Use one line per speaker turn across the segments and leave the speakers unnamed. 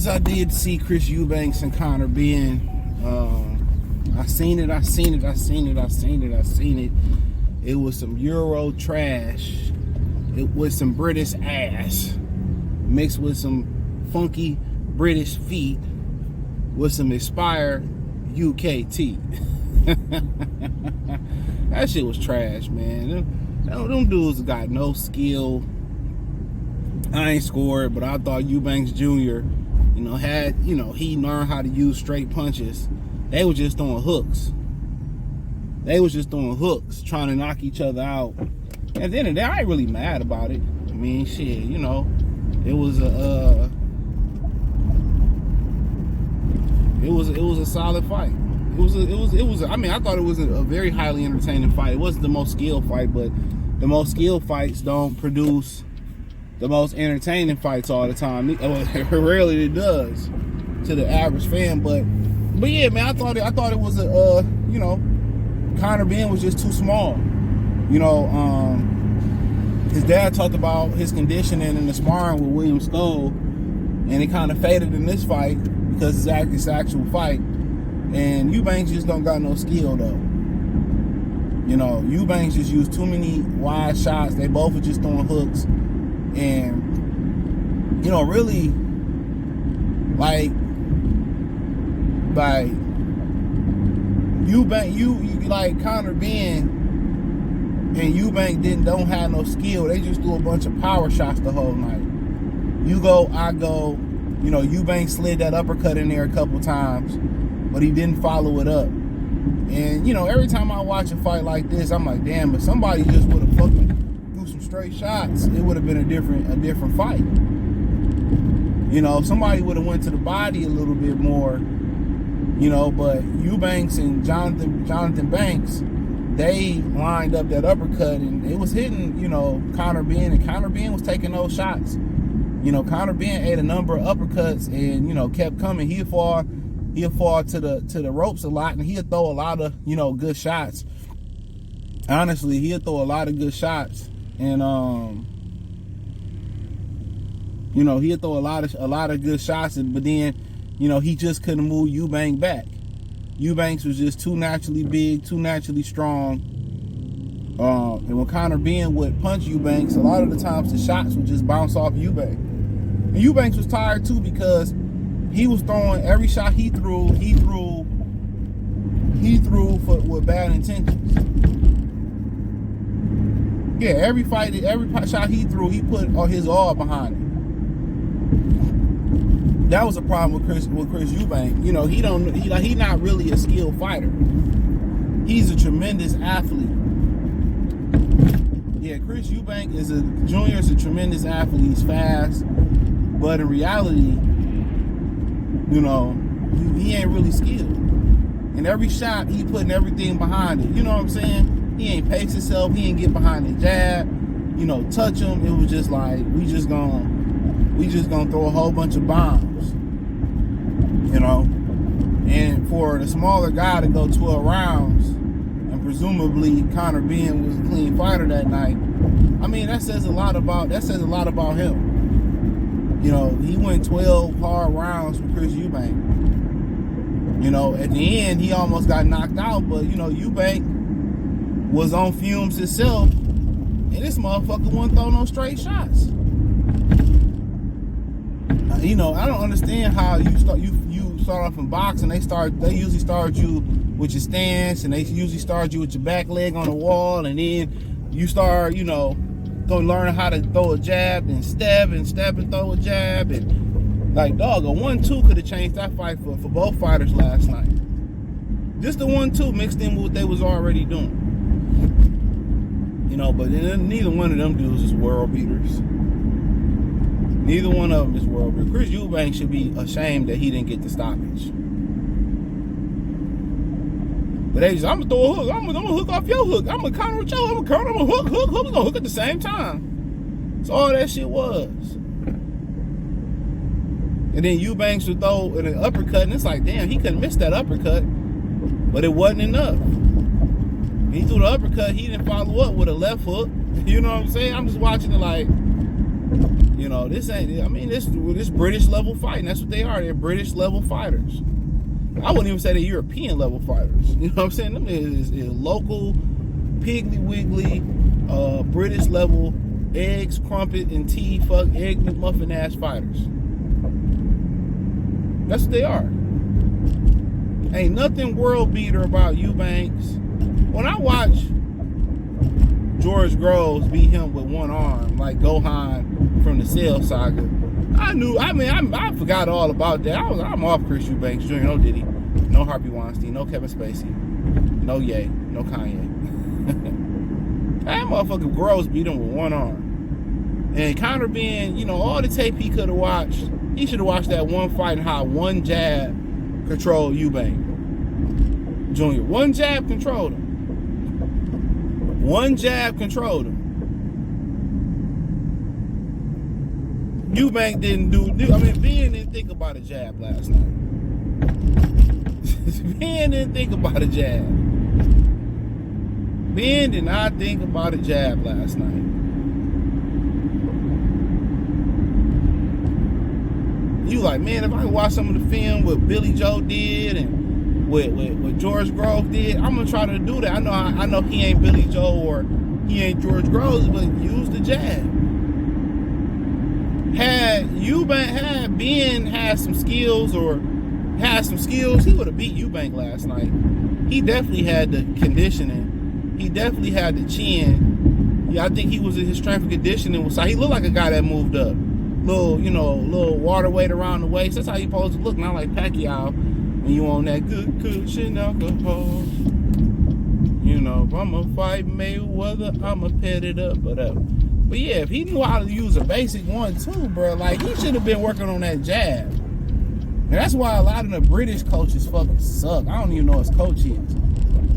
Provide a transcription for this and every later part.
I did see Chris Eubanks and Conor Benn. I seen it. It was some Euro trash. It was some British ass mixed with some funky British feet with some expired UK tea. That shit was trash, man. Them dudes got no skill. I ain't scored, but I thought Eubanks Jr., he learned how to use straight punches. They was just throwing hooks. Trying to knock each other out. At the end of the day, I ain't really mad about it. I mean, shit, it was a solid fight. I thought it was a very highly entertaining fight. It wasn't the most skilled fight, but the most skilled fights don't produce the most entertaining fights all the time. Rarely it does to the average fan, but yeah, man, I thought it was Conor Benn was just too small. His dad talked about his conditioning and the sparring with William Stowe, and it kind of faded in this fight because it's an actual fight. And Eubanks just don't got no skill though. Eubanks just used too many wide shots. They both were just throwing hooks, and really, like Eubank, Conor Benn and Eubank don't have no skill. They just threw a bunch of power shots the whole night. You go, I go. Eubank slid that uppercut in there a couple times, but he didn't follow it up. And every time I watch a fight like this, I'm like, damn, if somebody just would have fucking threw some straight shots, it would have been a different fight. If somebody would have went to the body a little bit more, but Eubanks and Jonathan Banks, they lined up that uppercut and it was hitting, Conor Benn, and Conor Benn was taking those shots. Conor Benn ate a number of uppercuts and, kept coming. He'd fall to the ropes a lot, and he'd throw a lot of, good shots. Honestly, he'd throw a lot of good shots. And he'd throw a lot of good shots, but then, he just couldn't move Eubank back. Eubanks was just too naturally big, too naturally strong. And when Conor Benn would punch Eubanks, a lot of the times the shots would just bounce off Eubank. And Eubanks was tired too because he was throwing every shot he threw with bad intentions. Yeah, every shot he threw, he put his all behind it. That was a problem with Chris Eubank. He not really a skilled fighter. He's a tremendous athlete. Yeah, Chris Eubank Jr. is a tremendous athlete. He's fast, but in reality, he ain't really skilled. And every shot, he putting everything behind it. You know what I'm saying? He ain't pace himself. He ain't get behind the jab. Touch him. It was just like we just gonna throw a whole bunch of bombs. And for the smaller guy to go 12 rounds, and presumably Conor Benn was a clean fighter that night. I mean, that says a lot about him. He went 12 hard rounds with Chris Eubank. At the end, he almost got knocked out, but, Eubank was on fumes himself, and this motherfucker wouldn't throw no straight shots. I don't understand how you start off in boxing. They usually start you with your stance, and they usually start you with your back leg on the wall, and then you start, go learn how to throw a jab and step and throw a jab, and like, dog, a 1-2 could have changed that fight for both fighters last night. Just the 1-2 mixed in with what they was already doing. But neither one of them dudes is world beaters. Neither one of them is world beaters. Chris Eubank should be ashamed that he didn't get the stoppage. But they just, I'm gonna throw a hook. I'm gonna hook off your hook. I'm gonna counter with your. I'm gonna hook. We're gonna hook at the same time. That's all that shit was. And then Eubanks would throw an uppercut, and it's like, damn, he couldn't miss that uppercut, but it wasn't enough. He threw the uppercut. He didn't follow up with a left hook. You know what I'm saying? I'm just watching it like, You know, this ain't, I mean, this British level fighting. That's what they are. They're British level fighters. I wouldn't even say they're European level fighters. You know what I'm saying? Them is local, piggly wiggly, British level, eggs, crumpet, and tea, fuck, egg McMuffin ass fighters. That's what they are. Ain't nothing world beater about Eubanks. When I watch George Groves beat him with one arm, like Gohan from the Cell Saga, I forgot all about that. I'm off Chris Eubanks Jr., no Diddy, no Harvey Weinstein, no Kevin Spacey, no Ye, no Kanye. That motherfucker Groves beat him with one arm. And Conor being, you know, all the tape he could have watched, he should have watched that one fight and how one jab controlled Eubank Jr. One jab controlled him. One jab controlled him. Eubank didn't do. I mean, Ben didn't think about a jab last night. Ben didn't think about a jab. Ben did not think about a jab last night. You like, man, if I can watch some of the film what Billy Joe did and what George Groves did, I'm gonna try to do that. I know he ain't Billy Joe or he ain't George Groves, but use the jab. Had Ben had some skills, he would have beat Eubank last night. He definitely had the conditioning. He definitely had the chin. Yeah, I think his strength and conditioning was. He looked like a guy that moved up. Little water weight around the waist. That's how you supposed to look. Not like Pacquiao when you on that good cushion alcohol. You know, if I'm gonna fight Mayweather, I'ma pet it up, But yeah, if he knew how to use a basic 1-2, bro, like he should have been working on that jab. And that's why a lot of the British coaches fucking suck. I don't even know his coach is. A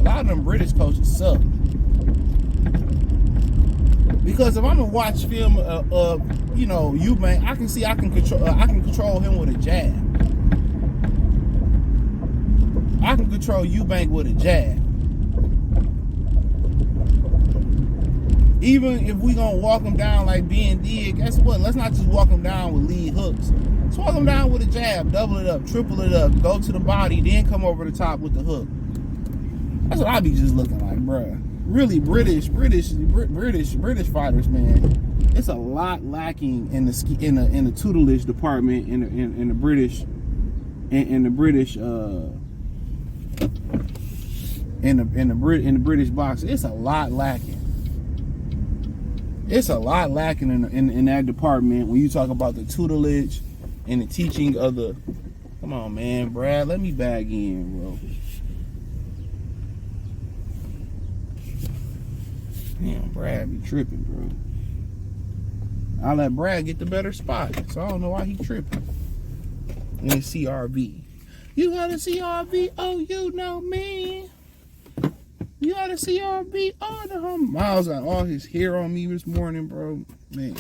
lot of them British coaches suck. Because if I'm gonna watch film of Eubank, I can see I can control him with a jab. I can control Eubank with a jab. Even if we gonna walk him down like Ben did, guess what? Let's not just walk him down with lead hooks. Let's walk him down with a jab, double it up, triple it up, go to the body, then come over the top with the hook. That's what I be just looking like, bruh. Really, British fighters, man. It's a lot lacking in the tutelage department in the British box. It's a lot lacking. It's a lot lacking in that department when you talk about the tutelage and the teaching of the. Come on, man, Brad, let me bag in, bro. Damn, Brad be tripping, bro. I let Brad get the better spot, so I don't know why he tripping. And it's CRV. You got a CRV? Oh, you know me. You got a CRV? Oh, the home. Miles got all his hair on me this morning, bro. Man,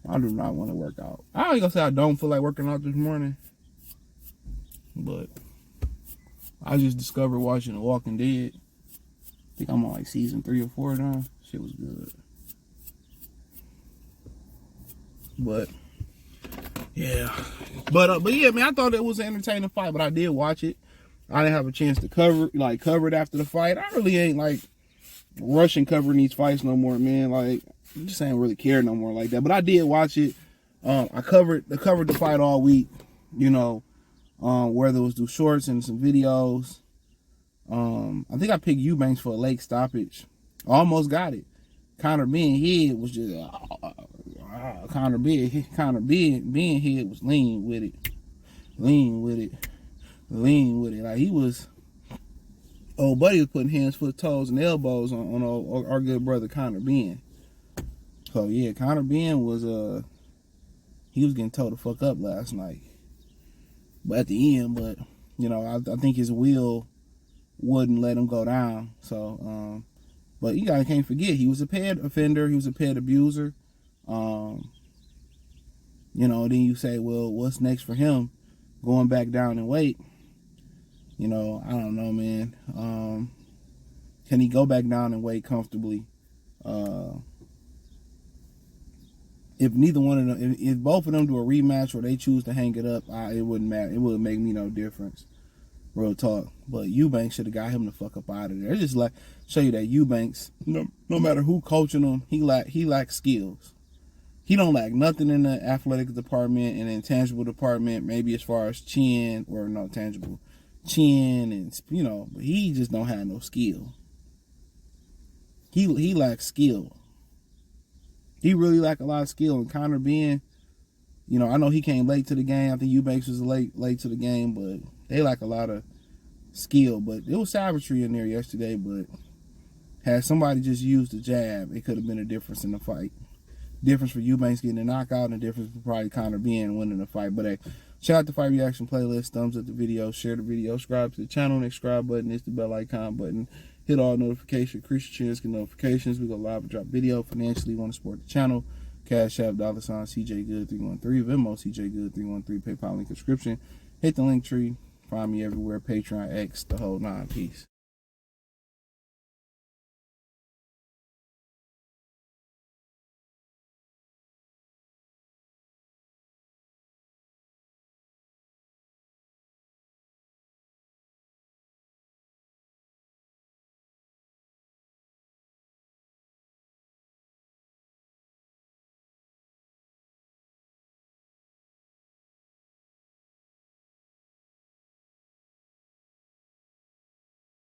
I do not want to work out. I ain't gonna say I don't feel like working out this morning, but I just discovered watching The Walking Dead. I think I'm on like season 3 or 4 now. Shit was good. But yeah. But yeah, man, I thought it was an entertaining fight, but I did watch it. I didn't have a chance to cover it after the fight. I really ain't like rushing covering these fights no more, man. Like, I just ain't really care no more like that. But I did watch it. I covered the fight all week, whether it was through shorts and some videos. I think I picked Eubanks for a late stoppage. I almost got it. Conor being head was just Conor being head was lean with it. Like he was. Old buddy was putting hands, foot, toes, and elbows on our good brother Conor Benn. So yeah, Conor Benn was he was getting told to fuck up last night. But at the end, I think his will wouldn't let him go down. So but you guys can't forget he was a ped offender, he was a ped abuser. Then you say, well, what's next for him? Going back down in weight. I don't know, man. Can he go back down and weight comfortably? If neither one of them, if both of them do a rematch or they choose to hang it up, it wouldn't matter. It wouldn't make me no difference. Real talk. But Eubank should have got him the fuck up out of there. It's just like show you that Eubanks, no matter who coaching him, he lacks skills. He don't lack nothing in the athletic department and intangible department. Maybe as far as chin or no tangible chin and but he just don't have no skill. He lacks skill. He really lack a lot of skill. And Conor Benn, I know he came late to the game. I think Eubanks was late to the game, but they lack a lot of skill. But it was savagery in there yesterday. But had somebody just used the jab, it could have been a difference in the fight. Difference for Eubanks getting a knockout, and the difference for probably Conor Benn winning the fight. But hey, check out the fight reaction playlist. Thumbs up the video, share the video, subscribe to the channel. Next subscribe button is the bell icon button. Hit all notifications. Increase your chance, get notifications. We go live and drop video. Financially, want to support the channel. Cash App, $ CJ Good 313, Venmo CJ Good 313, PayPal link description. Hit the link tree. Find me everywhere. Patreon, X, the whole nine. Peace.